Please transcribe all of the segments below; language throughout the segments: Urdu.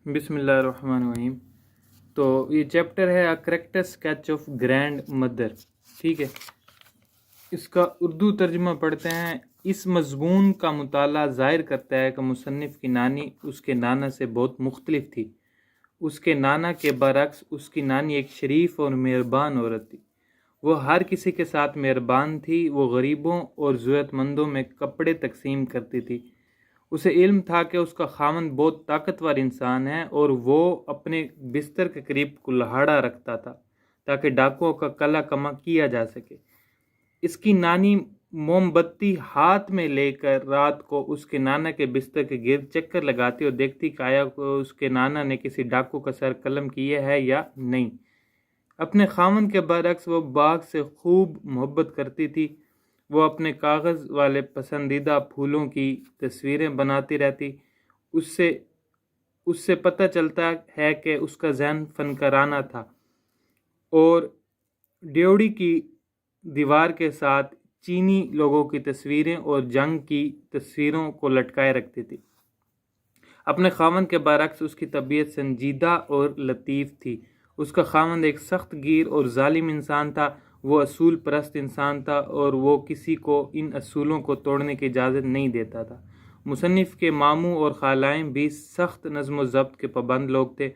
بسم اللہ الرحمن الرحیم۔ تو یہ چیپٹر ہے a character sketch of grand mother, ٹھیک ہے۔ اس کا اردو ترجمہ پڑھتے ہیں۔ اس مضمون کا مطالعہ ظاہر کرتا ہے کہ مصنف کی نانی اس کے نانا سے بہت مختلف تھی۔ اس کے نانا کے برعکس اس کی نانی ایک شریف اور مہربان عورت تھی۔ وہ ہر کسی کے ساتھ مہربان تھی۔ وہ غریبوں اور ضرورت مندوں میں کپڑے تقسیم کرتی تھی۔ اسے علم تھا کہ اس کا خاوند بہت طاقتور انسان ہے اور وہ اپنے بستر کے قریب کلہاڑا رکھتا تھا تاکہ ڈاکوؤں کا قلع کما کیا جا سکے۔ اس کی نانی موم بتی ہاتھ میں لے کر رات کو اس کے نانا کے بستر کے گرد چکر لگاتی اور دیکھتی کہ آیا اس کے نانا نے کسی ڈاکو کا سر قلم کیا ہے یا نہیں۔ اپنے خاوند کے برعکس وہ باغ سے خوب محبت کرتی تھی۔ وہ اپنے کاغذ والے پسندیدہ پھولوں کی تصویریں بناتی رہتی۔ اس سے پتہ چلتا ہے کہ اس کا ذہن فنکارانہ تھا، اور ڈیوڑی کی دیوار کے ساتھ چینی لوگوں کی تصویریں اور جنگ کی تصویروں کو لٹکائے رکھتی تھی۔ اپنے خاوند کے برعکس اس کی طبیعت سنجیدہ اور لطیف تھی۔ اس کا خاوند ایک سخت گیر اور ظالم انسان تھا۔ وہ اصول پرست انسان تھا اور وہ کسی کو ان اصولوں کو توڑنے کی اجازت نہیں دیتا تھا۔ مصنف کے ماموں اور خالائیں بھی سخت نظم و ضبط کے پابند لوگ تھے۔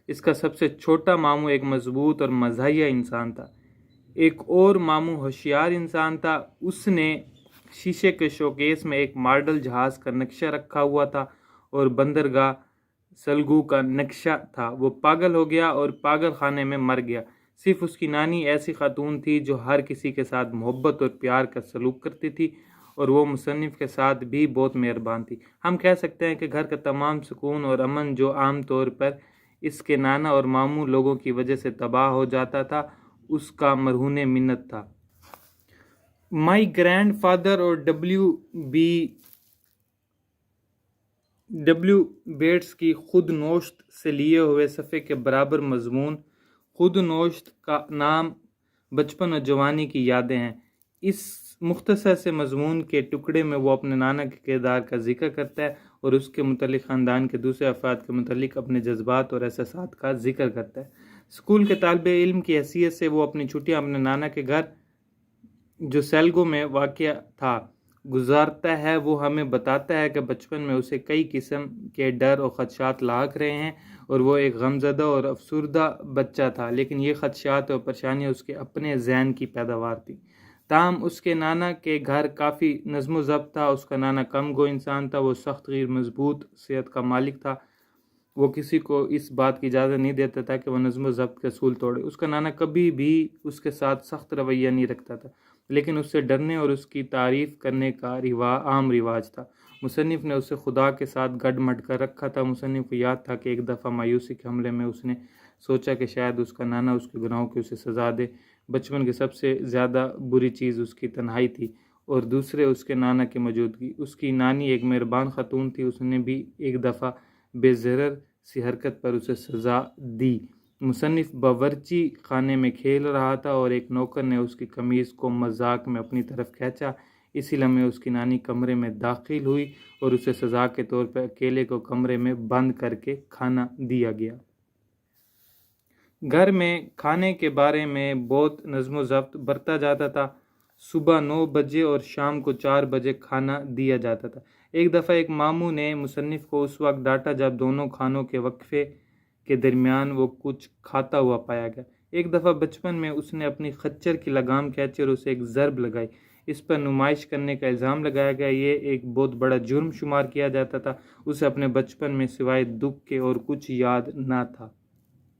اس کا سب سے چھوٹا ماموں ایک مضبوط اور مزاحیہ انسان تھا۔ ایک اور ماموں ہوشیار انسان تھا۔ اس نے شیشے کے شوکیس میں ایک ماڈل جہاز کا نقشہ رکھا ہوا تھا اور بندرگاہ سلگو کا نقشہ تھا۔ وہ پاگل ہو گیا اور پاگل خانے میں مر گیا۔ صرف اس کی نانی ایسی خاتون تھی جو ہر کسی کے ساتھ محبت اور پیار کا سلوک کرتی تھی، اور وہ مصنف کے ساتھ بھی بہت مہربان تھی۔ ہم کہہ سکتے ہیں کہ گھر کا تمام سکون اور امن جو عام طور پر اس کے نانا اور ماموں لوگوں کی وجہ سے تباہ ہو جاتا تھا، اس کا مرہون منت تھا۔ مائی گرینڈ فادر اور ڈبلیو بیٹس کی خود نوشت سے لیے ہوئے صفحے کے برابر مضمون۔ خود نوشت کا نام بچپن اور جوانی کی یادیں ہیں۔ اس مختصر سے مضمون کے ٹکڑے میں وہ اپنے نانا کے کردار کا ذکر کرتا ہے اور اس کے متعلق خاندان کے دوسرے افراد کے متعلق اپنے جذبات اور احساسات کا ذکر کرتا ہے۔ اسکول کے طالب علم کی حیثیت سے وہ اپنی چھٹیاں اپنے نانا کے گھر جو سیلگو میں واقع تھا گزارتا ہے۔ وہ ہمیں بتاتا ہے کہ بچپن میں اسے کئی قسم کے ڈر اور خدشات لاحق رہے ہیں اور وہ ایک غمزدہ اور افسردہ بچہ تھا، لیکن یہ خدشات اور پریشانیاں اس کے اپنے ذہن کی پیداوار تھیں۔ تاہم اس کے نانا کے گھر کافی نظم و ضبط تھا۔ اس کا نانا کم گو انسان تھا۔ وہ سخت غیر مضبوط صحت کا مالک تھا۔ وہ کسی کو اس بات کی اجازت نہیں دیتا تھا کہ وہ نظم و ضبط کے اصول توڑے۔ اس کا نانا کبھی بھی اس کے ساتھ سخت رویہ نہیں رکھتا تھا، لیکن اس سے ڈرنے اور اس کی تعریف کرنے کا عام رواج تھا۔ مصنف نے اسے خدا کے ساتھ گڈ مڈ کر رکھا تھا۔ مصنف کو یاد تھا کہ ایک دفعہ مایوسی کے حملے میں اس نے سوچا کہ شاید اس کا نانا اس کے گناہوں کی اسے سزا دے۔ بچپن کی سب سے زیادہ بری چیز اس کی تنہائی تھی اور دوسرے اس کے نانا کی موجودگی۔ اس کی نانی ایک مہربان خاتون تھی۔ اس نے بھی ایک دفعہ بے ضرر سی حرکت پر اسے سزا دی۔ مصنف باورچی خانے میں کھیل رہا تھا اور ایک نوکر نے اس کی قمیض کو مذاق میں اپنی طرف کھینچا۔ اسی لمحے اس کی نانی کمرے میں داخل ہوئی اور اسے سزا کے طور پر اکیلے کو کمرے میں بند کر کے کھانا دیا گیا۔ گھر میں کھانے کے بارے میں بہت نظم و ضبط برتا جاتا تھا۔ صبح 9 بجے اور شام کو 4 بجے کھانا دیا جاتا تھا۔ ایک دفعہ ایک ماموں نے مصنف کو اس وقت ڈانٹا جب دونوں کھانوں کے وقفے کے درمیان وہ کچھ کھاتا ہوا پایا گیا۔ ایک دفعہ بچپن میں اس نے اپنی خچر کی لگام کھینچی اور اسے ایک ضرب لگائی۔ اس پر نمائش کرنے کا الزام لگایا گیا۔ یہ ایک بہت بڑا جرم شمار کیا جاتا تھا۔ اسے اپنے بچپن میں سوائے دکھ کے اور کچھ یاد نہ تھا۔